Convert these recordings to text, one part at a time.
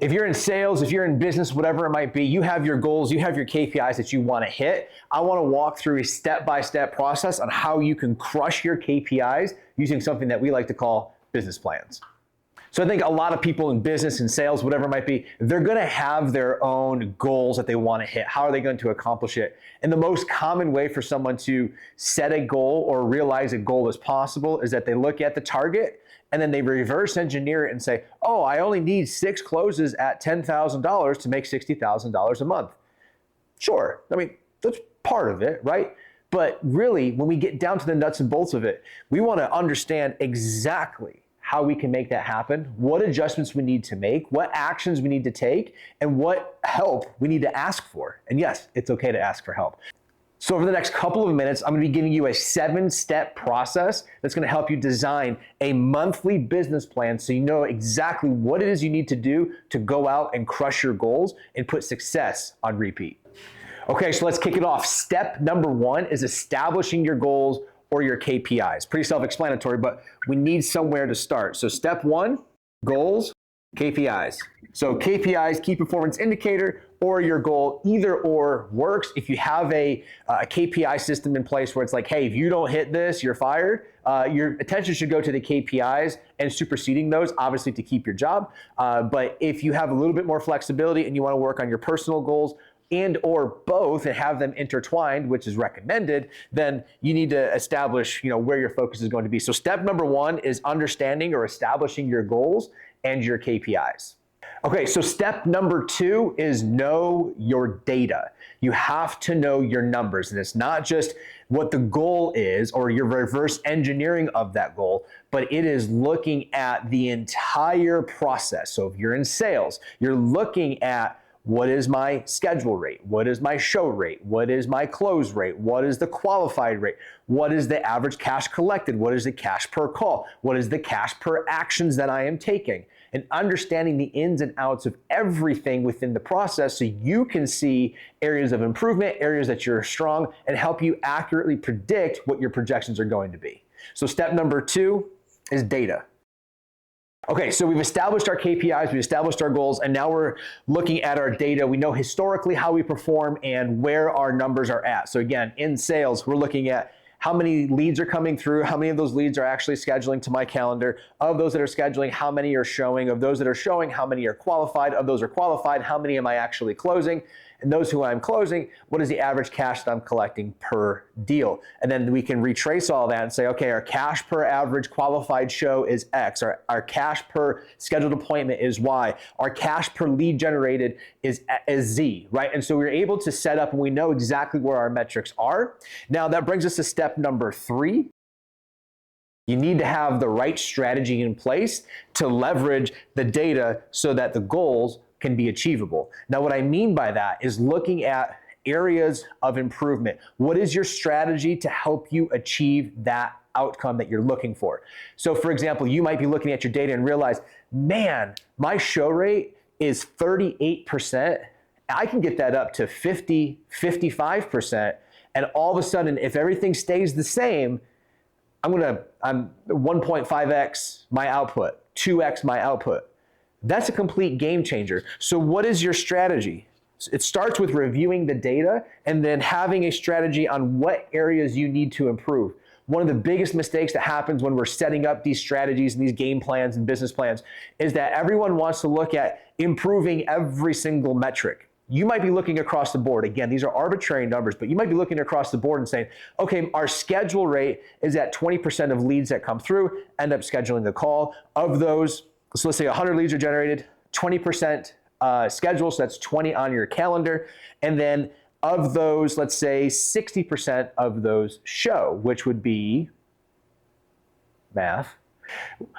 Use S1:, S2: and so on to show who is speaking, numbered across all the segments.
S1: If you're in sales, if you're in business, whatever it might be, you have your goals, you have your KPIs that you want to hit. I want to walk through a step-by-step process on how you can crush your KPIs using something that we like to call business plans. So I think a lot of people in business and sales, whatever it might be, they're going to have their own goals that they want to hit. How are they going to accomplish it? And the most common way for someone to set a goal or realize a goal as possible is that they look at the target and then they reverse engineer it and say, oh, I only need 6 closes at $10,000 to make $60,000 a month. Sure, I mean, that's part of it, right? But really, when we get down to the nuts and bolts of it, we want to understand exactly how we can make that happen, what adjustments we need to make, what actions we need to take, and what help we need to ask for. And yes, it's okay to ask for help. So over the next couple of minutes, I'm going to be giving you a 7-step process that's going to help you design a monthly business plan so you know exactly what it is you need to do to go out and crush your goals and put success on repeat. Okay, so let's kick it off. Step number 1 is establishing your goals or your KPIs. Pretty self-explanatory, but we need somewhere to start. So step 1, goals, KPIs. So KPIs, key performance indicator, or your goal, either or works. If you have a KPI system in place where it's like, hey, if you don't hit this, you're fired, your attention should go to the KPIs and superseding those, obviously to keep your job. But if you have a little bit more flexibility and you want to work on your personal goals and or both and have them intertwined, which is recommended, then you need to establish, where your focus is going to be. So step number 1 is understanding or establishing your goals and your KPIs. Okay, so step number 2 is know your data. You have to know your numbers, and it's not just what the goal is or your reverse engineering of that goal, but it is looking at the entire process. So if you're in sales, you're looking at what is my schedule rate? What is my show rate? What is my close rate? What is the qualified rate? What is the average cash collected? What is the cash per call? What is the cash per actions that I am taking? And understanding the ins and outs of everything within the process so you can see areas of improvement, areas that you're strong, and help you accurately predict what your projections are going to be. So step number 2 is data. Okay, so we've established our KPIs, we've established our goals, and now we're looking at our data. We know historically how we perform and where our numbers are at. So again, in sales, we're looking at how many leads are coming through, how many of those leads are actually scheduling to my calendar. Of those that are scheduling, how many are showing? Of those that are showing, how many are qualified? Of those are qualified, how many am I actually closing? And those who I'm closing, what is the average cash that I'm collecting per deal? And then we can retrace all that and say, okay, our cash per average qualified show is X. Our cash per scheduled appointment is Y. Our cash per lead generated is Z, right? And so we're able to set up and we know exactly where our metrics are. Now that brings us to step number 3. You need to have the right strategy in place to leverage the data so that the goals can be achievable. Now, what I mean by that is looking at areas of improvement. What is your strategy to help you achieve that outcome that you're looking for? So for example, you might be looking at your data and realize, man, my show rate is 38%. I can get that up to 50, 55%. And all of a sudden, if everything stays the same, I'm 1.5x my output, 2x my output. That's a complete game changer. So what is your strategy? It starts with reviewing the data and then having a strategy on what areas you need to improve. One of the biggest mistakes that happens when we're setting up these strategies and these game plans and business plans is that everyone wants to look at improving every single metric. You might be looking across the board. Again, these are arbitrary numbers, but you might be looking across the board and saying, okay, our schedule rate is at 20% of leads that come through, end up scheduling the call. Of those, so let's say 100 leads are generated, 20% schedule, so that's 20 on your calendar. And then of those, let's say 60% of those show, which would be math,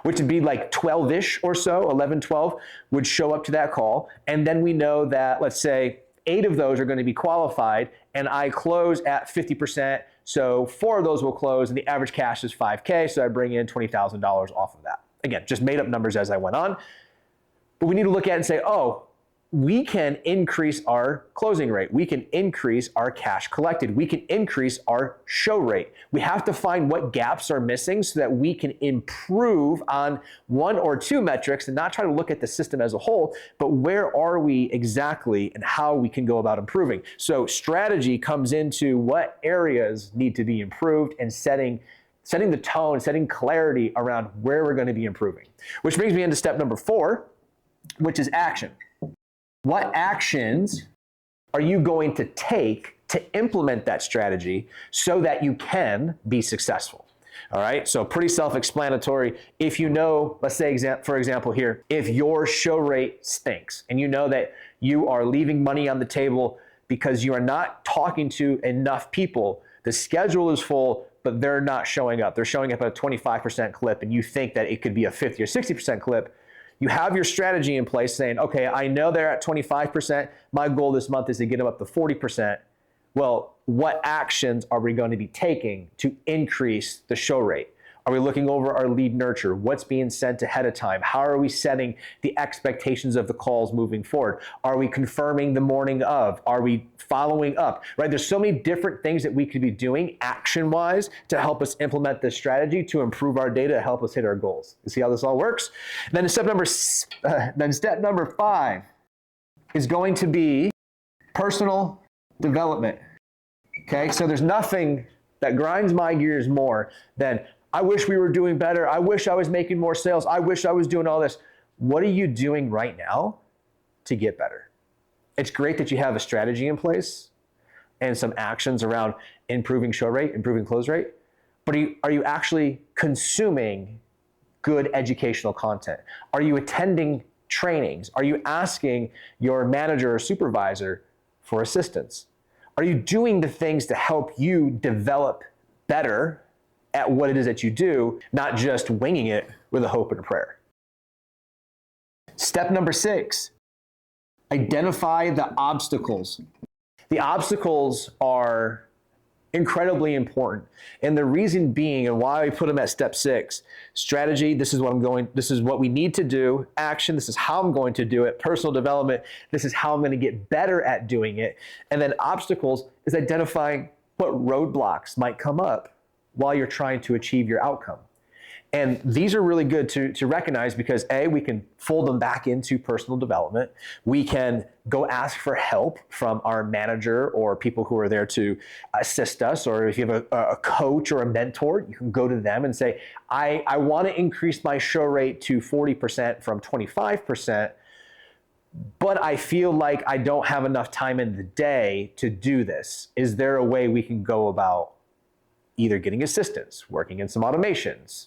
S1: which would be like 12-ish or so, 11, 12 would show up to that call. And then we know that, let's say 8 of those are going to be qualified and I close at 50%. So 4 of those will close and the average cash is $5K. So I bring in $20,000 off of that. Again, just made up numbers as I went on. But we need to look at it and say, oh, we can increase our closing rate. We can increase our cash collected. We can increase our show rate. We have to find what gaps are missing so that we can improve on one or two metrics and not try to look at the system as a whole, but where are we exactly and how we can go about improving. So strategy comes into what areas need to be improved and setting the tone, setting clarity around where we're going to be improving. Which brings me into step number 4, which is action. What actions are you going to take to implement that strategy so that you can be successful? All right, so pretty self-explanatory. If you know, let's say, for example here, if your show rate stinks and you know that you are leaving money on the table because you are not talking to enough people, the schedule is full, but they're not showing up. They're showing up at a 25% clip, and you think that it could be a 50 or 60% clip. You have your strategy in place saying, okay, I know they're at 25%. My goal this month is to get them up to 40%. Well, what actions are we going to be taking to increase the show rate? Are we looking over our lead nurture? What's being sent ahead of time? How are we setting the expectations of the calls moving forward? Are we confirming the morning of? Are we following up? Right? There's so many different things that we could be doing action-wise to help us implement this strategy to improve our data, to help us hit our goals. You see how this all works? Then step number 5 is going to be personal development. Okay, so there's nothing that grinds my gears more than I wish we were doing better. I wish I was making more sales. I wish I was doing all this. What are you doing right now to get better? It's great that you have a strategy in place and some actions around improving show rate, improving close rate, but are you actually consuming good educational content? Are you attending trainings? Are you asking your manager or supervisor for assistance? Are you doing the things to help you develop better at what it is that you do, not just winging it with a hope and a prayer? Step number 6, identify the obstacles. The obstacles are incredibly important. And the reason being, and why I put them at step 6, strategy, this is what we need to do. Action, this is how I'm going to do it. Personal development, this is how I'm going to get better at doing it. And then obstacles is identifying what roadblocks might come up while you're trying to achieve your outcome. And these are really good to recognize because A, we can fold them back into personal development. We can go ask for help from our manager or people who are there to assist us. Or if you have a coach or a mentor, you can go to them and say, I want to increase my show rate to 40% from 25%, but I feel like I don't have enough time in the day to do this. Is there a way we can go about either getting assistance, working in some automations,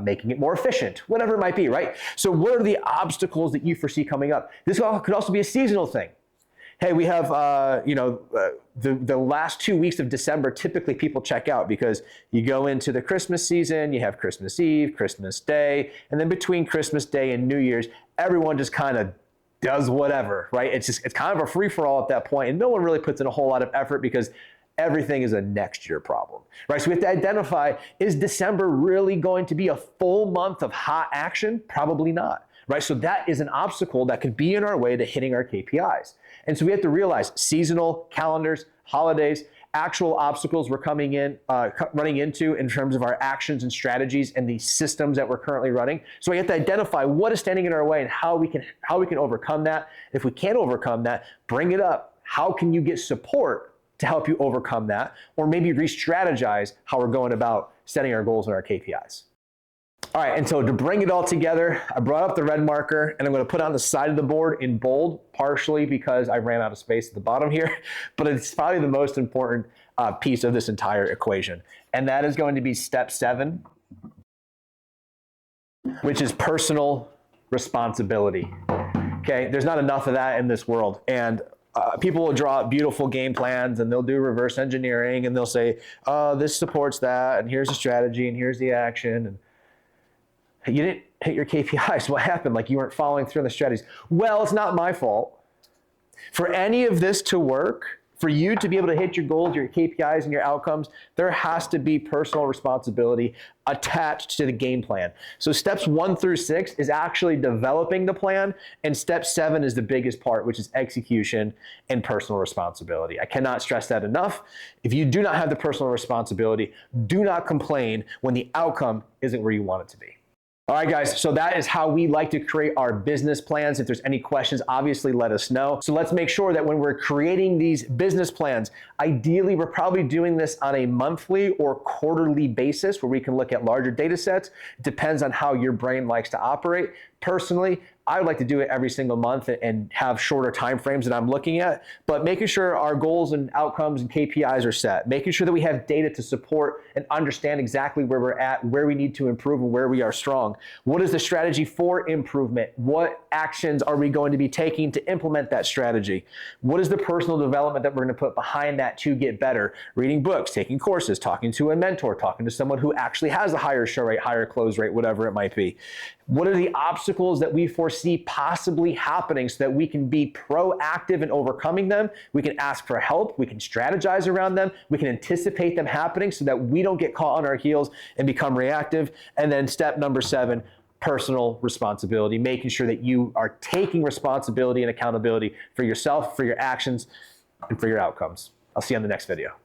S1: making it more efficient, whatever it might be, right? So what are the obstacles that you foresee coming up? This could also be a seasonal thing. Hey, we have, the last 2 weeks of December, typically people check out because you go into the Christmas season, you have Christmas Eve, Christmas Day, and then between Christmas Day and New Year's, everyone just kind of does whatever, right? It's kind of a free-for-all at that point, and no one really puts in a whole lot of effort because everything is a next year problem, right? So we have to identify, is December really going to be a full month of hot action? Probably not, right? So that is an obstacle that could be in our way to hitting our KPIs. And so we have to realize seasonal, calendars, holidays, actual obstacles we're running into in terms of our actions and strategies and the systems that we're currently running. So we have to identify what is standing in our way and how we can overcome that. If we can't overcome that, bring it up. How can you get support to help you overcome that, or maybe re-strategize how we're going about setting our goals and our KPIs. All right, and so to bring it all together, I brought up the red marker and I'm going to put it on the side of the board in bold, partially because I ran out of space at the bottom here, but it's probably the most important piece of this entire equation. And that is going to be step 7, which is personal responsibility. Okay, there's not enough of that in this world. And people will draw beautiful game plans and they'll do reverse engineering and they'll say, oh, this supports that, and here's the strategy, and here's the action. And you didn't hit your KPIs. What happened? Like you weren't following through on the strategies. Well, it's not my fault. For any of this to work, For you to be able to hit your goals, your KPIs, and your outcomes, there has to be personal responsibility attached to the game plan. So steps 1 through 6 is actually developing the plan, and step 7 is the biggest part, which is execution and personal responsibility. I cannot stress that enough. If you do not have the personal responsibility, do not complain when the outcome isn't where you want it to be. All right, guys, so that is how we like to create our business plans. If there's any questions, obviously let us know. So let's make sure that when we're creating these business plans, ideally, we're probably doing this on a monthly or quarterly basis where we can look at larger data sets. It depends on how your brain likes to operate. Personally, I would like to do it every single month and have shorter time frames that I'm looking at, but making sure our goals and outcomes and KPIs are set, making sure that we have data to support and understand exactly where we're at, where we need to improve, and where we are strong. What is the strategy for improvement? What actions are we going to be taking to implement that strategy? What is the personal development that we're going to put behind that to get better? Reading books, taking courses, talking to a mentor, talking to someone who actually has a higher show rate, higher close rate, whatever it might be. What are the obstacles that we foresee possibly happening so that we can be proactive in overcoming them? We can ask for help. We can strategize around them. We can anticipate them happening so that we don't get caught on our heels and become reactive. And then step number 7, personal responsibility, making sure that you are taking responsibility and accountability for yourself, for your actions, and for your outcomes. I'll see you on the next video.